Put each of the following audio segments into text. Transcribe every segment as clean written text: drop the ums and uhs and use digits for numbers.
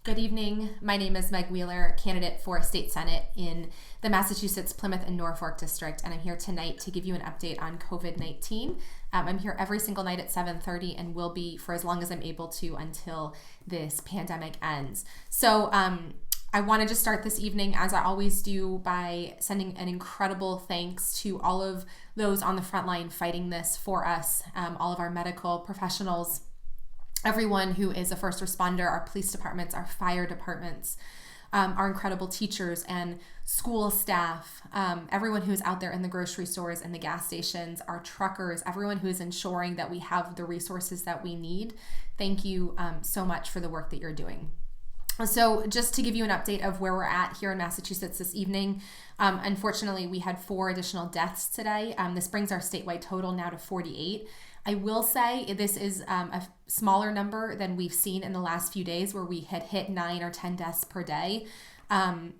Good evening. My name is Meg Wheeler, candidate for State Senate in the Massachusetts, Plymouth, and Norfolk District, and I'm here tonight to give you an update on COVID-19. I'm here every single night at 7:30 and will be for as long as I'm able to until this pandemic ends. So I want to just start this evening, as I always do, by sending an incredible thanks to all of those on the front line fighting this for us, all of our medical professionals, everyone who is a first responder, our police departments, our fire departments, our incredible teachers and school staff, everyone who's out there in the grocery stores and the gas stations, our truckers, everyone who is ensuring that we have the resources that we need. Thank you so much for the work that you're doing. So just to give you an update of where we're at here in Massachusetts this evening, unfortunately, we had 4 additional deaths today. This brings our statewide total now to 48. I will say this is a smaller number than we've seen in the last few days, where we had hit 9 or 10 deaths per day. While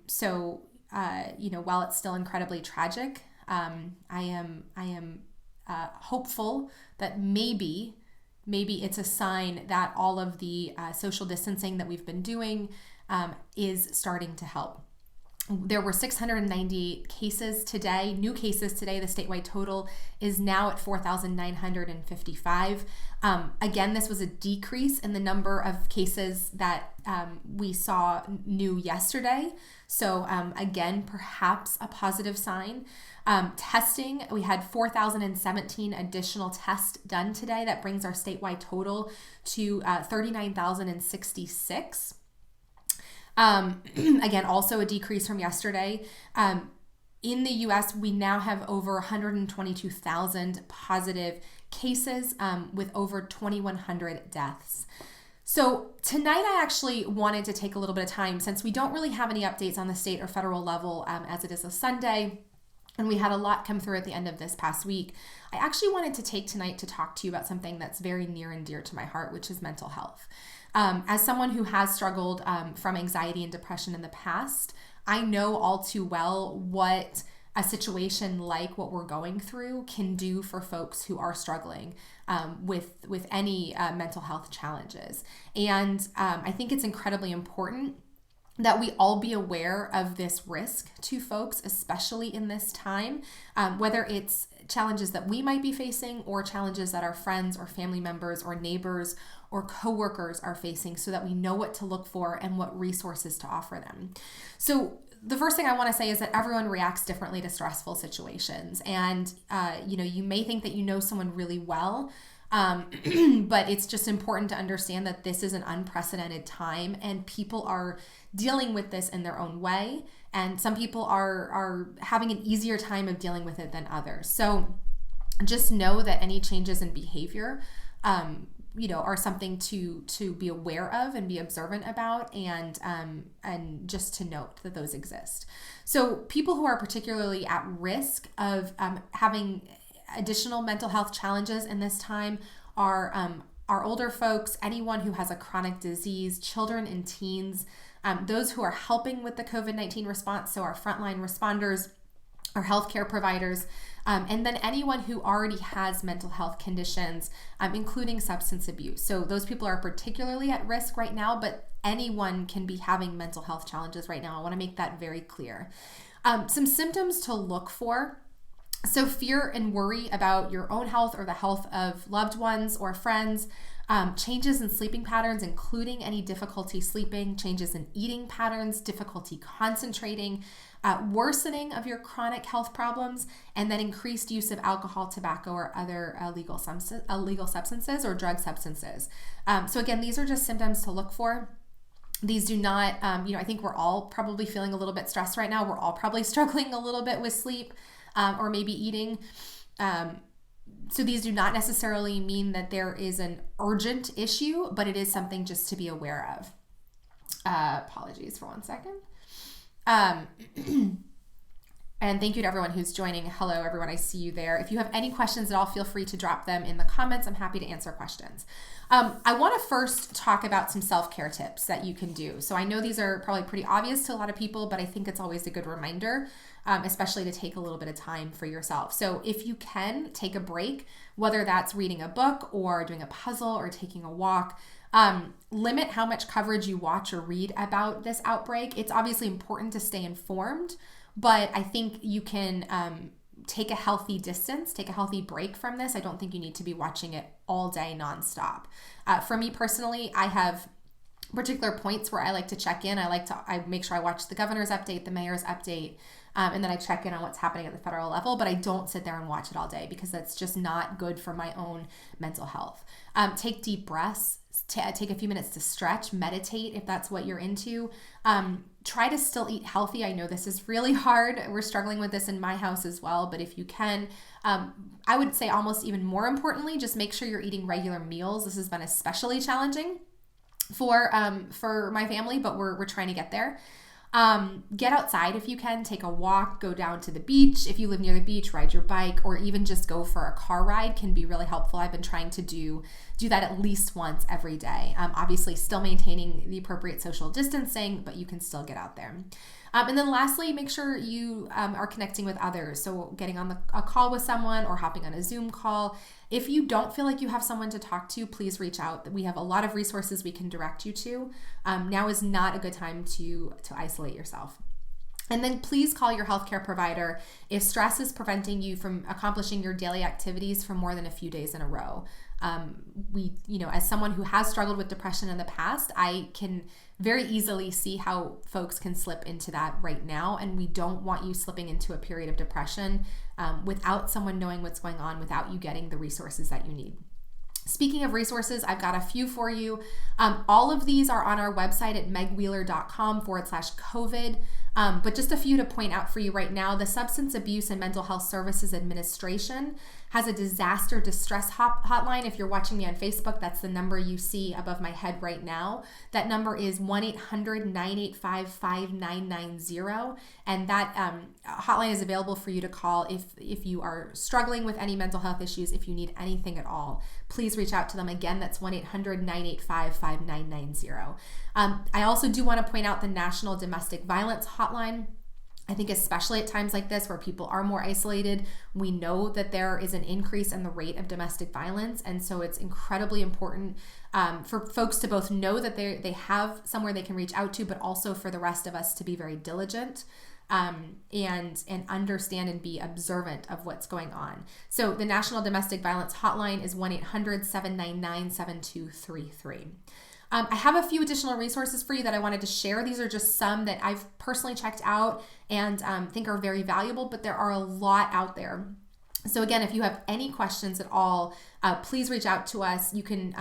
it's still incredibly tragic, I am hopeful that maybe it's a sign that all of the social distancing that we've been doing is starting to help. There were 698 cases today, new cases today. The statewide total is now at 4,955. Again, this was a decrease in the number of cases that we saw new yesterday. So again, perhaps a positive sign. Testing, we had 4,017 additional tests done today. That brings our statewide total to 39,066. Again, also a decrease from yesterday. In the U.S., we now have over 122,000 positive cases with over 2,100 deaths. So tonight I actually wanted to take a little bit of time, since we don't really have any updates on the state or federal level as it is a Sunday, and we had a lot come through at the end of this past week. I actually wanted to take tonight to talk to you about something that's very near and dear to my heart, which is mental health. As someone who has struggled from anxiety and depression in the past, I know all too well what a situation like what we're going through can do for folks who are struggling with any mental health challenges. And I think it's incredibly important that we all be aware of this risk to folks, especially in this time, whether it's challenges that we might be facing or challenges that our friends or family members or neighbors or coworkers are facing, so that we know what to look for and what resources to offer them. So the first thing I want to say is that everyone reacts differently to stressful situations. And, you may think that you know someone really well, but it's just important to understand that this is an unprecedented time and people are dealing with this in their own way. And some people are having an easier time of dealing with it than others. So just know that any changes in behavior, are something to be aware of and be observant about, and just to note that those exist. So people who are particularly at risk of having additional mental health challenges in this time are older folks, anyone who has a chronic disease, children and teens, those who are helping with the COVID-19 response, so our frontline responders, our healthcare providers, and then anyone who already has mental health conditions, including substance abuse. So those people are particularly at risk right now, but anyone can be having mental health challenges right now. I want to make that very clear. Some symptoms to look for. So fear and worry about your own health or the health of loved ones or friends, changes in sleeping patterns, including any difficulty sleeping, changes in eating patterns, difficulty concentrating, worsening of your chronic health problems, and then increased use of alcohol, tobacco, or other illegal substances or drug substances. So again, these are just symptoms to look for. These do not, I think we're all probably feeling a little bit stressed right now. We're all probably struggling a little bit with sleep or maybe eating. So these do not necessarily mean that there is an urgent issue, but it is something just to be aware of. Apologies for 1 second. And thank you to everyone who's joining. Hello, everyone. I see you there. If you have any questions at all, feel free to drop them in the comments. I'm happy to answer questions. I want to first talk about some self-care tips that you can do. So I know these are probably pretty obvious to a lot of people, but I think it's always a good reminder, especially to take a little bit of time for yourself. So if you can take a break, whether that's reading a book or doing a puzzle or taking a walk, Limit how much coverage you watch or read about this outbreak. It's obviously important to stay informed, but I think you can take a healthy distance, take a healthy break from this. I don't think you need to be watching it all day nonstop. For me personally, I have particular points where I like to check in. I make sure I watch the governor's update, the mayor's update, and then I check in on what's happening at the federal level, but I don't sit there and watch it all day because that's just not good for my own mental health. Take deep breaths, take a few minutes to stretch, meditate if that's what you're into. Try to still eat healthy. I know this is really hard. We're struggling with this in my house as well, but if you can, I would say almost even more importantly, just make sure you're eating regular meals. This has been especially challenging for my family, but we're trying to get there. Get outside if you can, take a walk, go down to the beach. If you live near the beach, ride your bike, or even just go for a car ride can be really helpful. I've been trying to do that at least once every day. Obviously still maintaining the appropriate social distancing, but you can still get out there. And then lastly, make sure you are connecting with others. So getting on a call with someone or hopping on a Zoom call. If you don't feel like you have someone to talk to, please reach out. We have a lot of resources we can direct you to. Now is not a good time to isolate yourself. And then please call your healthcare provider if stress is preventing you from accomplishing your daily activities for more than a few days in a row. As someone who has struggled with depression in the past, I can very easily see how folks can slip into that right now. And we don't want you slipping into a period of depression without someone knowing what's going on, without you getting the resources that you need. Speaking of resources, I've got a few for you. All of these are on our website at megwheeler.com/COVID. But just a few to point out for you right now. The Substance Abuse and Mental Health Services Administration has a disaster distress hotline. If you're watching me on Facebook, that's the number you see above my head right now. That number is 1-800-985-5990. And that hotline is available for you to call if you are struggling with any mental health issues, if you need anything at all. Please reach out to them. Again, that's 1-800-985-5990. I also do want to point out the National Domestic Violence Hotline. I think especially at times like this where people are more isolated, we know that there is an increase in the rate of domestic violence. And so it's incredibly important for folks to both know that they have somewhere they can reach out to, but also for the rest of us to be very diligent and understand and be observant of what's going on. So the National Domestic Violence Hotline is 1-800-799-7233. I have a few additional resources for you that I wanted to share. These are just some that I've personally checked out and think are very valuable, but there are a lot out there. So again, if you have any questions at all, please reach out to us. You can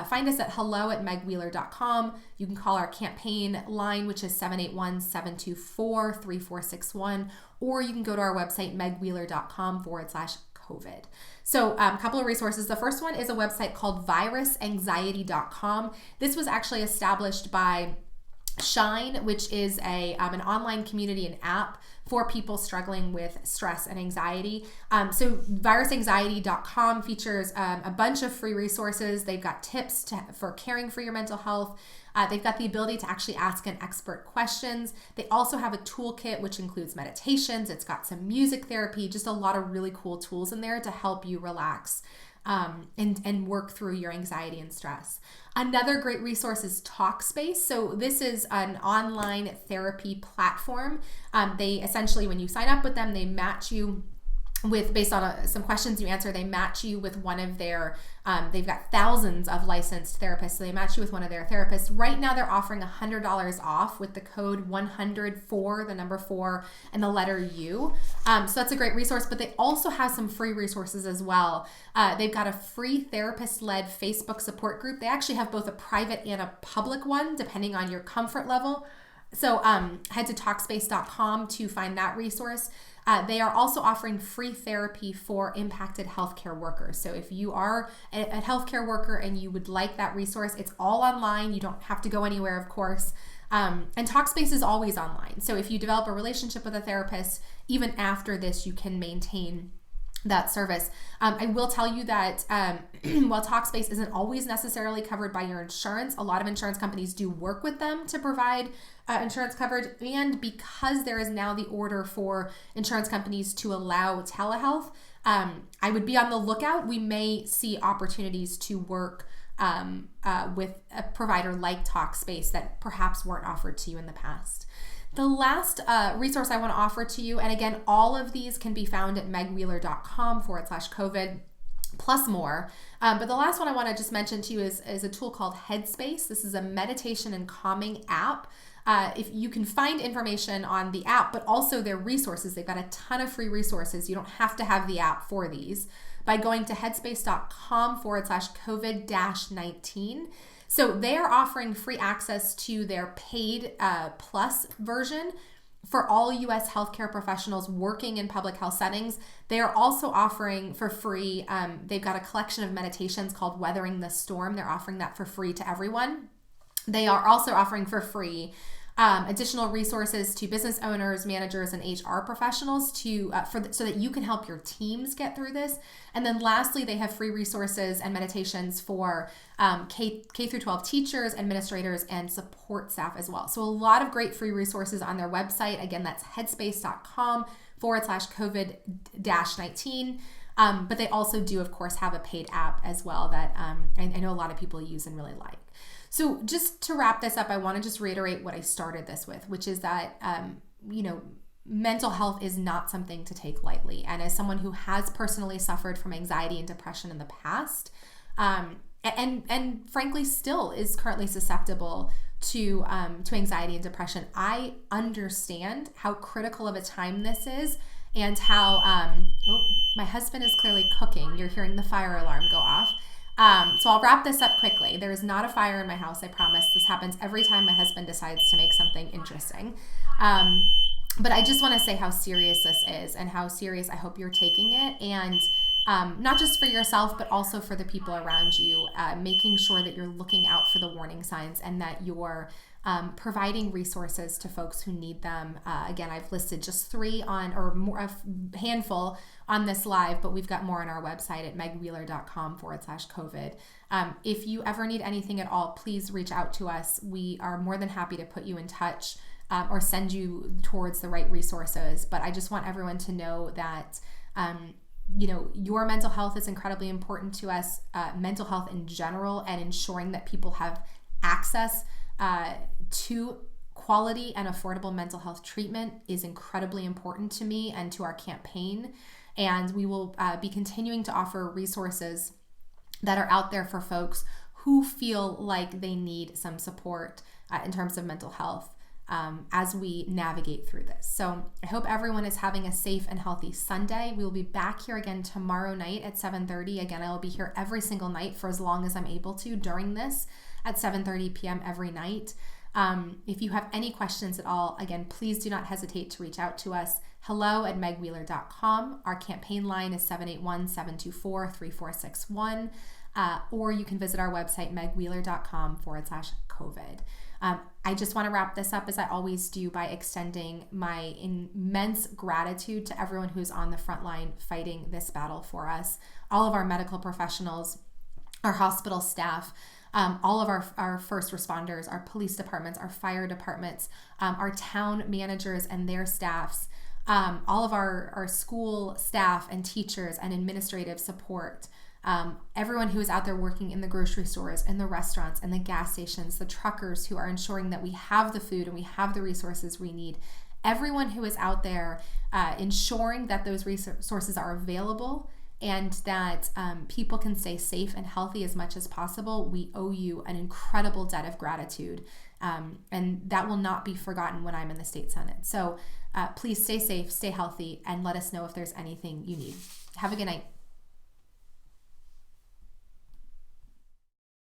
find us at hello@megwheeler.com. You can call our campaign line, which is 781-724-3461, or you can go to our website, megwheeler.com/COVID. So a couple of resources. The first one is a website called virusanxiety.com. This was actually established by Shine, which is an online community and app for people struggling with stress and anxiety. So virusanxiety.com features a bunch of free resources. They've got tips for caring for your mental health. They've got the ability to actually ask an expert questions. They also have a toolkit which includes meditations. It's got some music therapy, just a lot of really cool tools in there to help you relax and work through your anxiety and stress. Another great resource is Talkspace. So this is an online therapy platform. They essentially, when you sign up with them, they match you with, based on some questions you answer, they match you with one of their, they've got thousands of licensed therapists, so they match you with one of their therapists. Right now they're offering $100 off with the code 100 the number 4, and the letter U. So that's a great resource, but they also have some free resources as well. They've got a free therapist-led Facebook support group. They actually have both a private and a public one, depending on your comfort level. So head to Talkspace.com to find that resource. They are also offering free therapy for impacted healthcare workers. So if you are a healthcare worker and you would like that resource, it's all online. You don't have to go anywhere, of course. And Talkspace is always online. So if you develop a relationship with a therapist, even after this, you can maintain that service. I will tell you that while Talkspace isn't always necessarily covered by your insurance, a lot of insurance companies do work with them to provide insurance coverage. And because there is now the order for insurance companies to allow telehealth, I would be on the lookout. We may see opportunities to work with a provider like Talkspace that perhaps weren't offered to you in the past. The last resource I want to offer to you, and again, all of these can be found at megwheeler.com/COVID plus more. But the last one I want to just mention to you is a tool called Headspace. This is a meditation and calming app. If you can find information on the app, but also their resources, they've got a ton of free resources. You don't have to have the app for these by going to headspace.com/COVID-19. So they are offering free access to their paid plus version for all U.S. healthcare professionals working in public health settings. They are also offering for free, they've got a collection of meditations called Weathering the Storm. They're offering that for free to everyone. They are also offering for free additional resources to business owners, managers, and HR professionals so that you can help your teams get through this. And then lastly, they have free resources and meditations for K through 12 teachers, administrators, and support staff as well. So a lot of great free resources on their website. Again, that's headspace.com/COVID-19. But they also do, of course, have a paid app as well that I know a lot of people use and really like. So just to wrap this up, I want to just reiterate what I started this with, which is that, mental health is not something to take lightly. And as someone who has personally suffered from anxiety and depression in the past, and frankly still is currently susceptible to anxiety and depression, I understand how critical of a time this is and how, my husband is clearly cooking. You're hearing the fire alarm go off. So I'll wrap this up quickly. There is not a fire in my house, I promise. This happens every time my husband decides to make something interesting. But I just want to say how serious this is and how serious I hope you're taking it. And not just for yourself, but also for the people around you, making sure that you're looking out for the warning signs and that you're providing resources to folks who need them. Again, I've listed just 3 or more, a handful on this live, but we've got more on our website at megwheeler.com/COVID. If you ever need anything at all, please reach out to us. We are more than happy to put you in touch or send you towards the right resources. But I just want everyone to know that your mental health is incredibly important to us, mental health in general, and ensuring that people have access to quality and affordable mental health treatment is incredibly important to me and to our campaign. And we will be continuing to offer resources that are out there for folks who feel like they need some support in terms of mental health as we navigate through this. So I hope everyone is having a safe and healthy Sunday. We will be back here again tomorrow night at 7:30. Again, I will be here every single night for as long as I'm able to during this at 7:30 p.m. every night. If you have any questions at all, again, please do not hesitate to reach out to us. hello@megwheeler.com. Our campaign line is 781-724-3461. Or you can visit our website, megwheeler.com/COVID. I just want to wrap this up, as I always do, by extending my immense gratitude to everyone who's on the front line fighting this battle for us. All of our medical professionals, our hospital staff, all of our first responders, our police departments, our fire departments, our town managers and their staffs, all of our school staff and teachers and administrative support, everyone who is out there working in the grocery stores and the restaurants and the gas stations, the truckers who are ensuring that we have the food and we have the resources we need, everyone who is out there ensuring that those resources are available and that people can stay safe and healthy as much as possible. We owe you an incredible debt of gratitude, and that will not be forgotten when I'm in the state Senate. So please stay safe, stay healthy, and let us know if there's anything you need. Have a good night.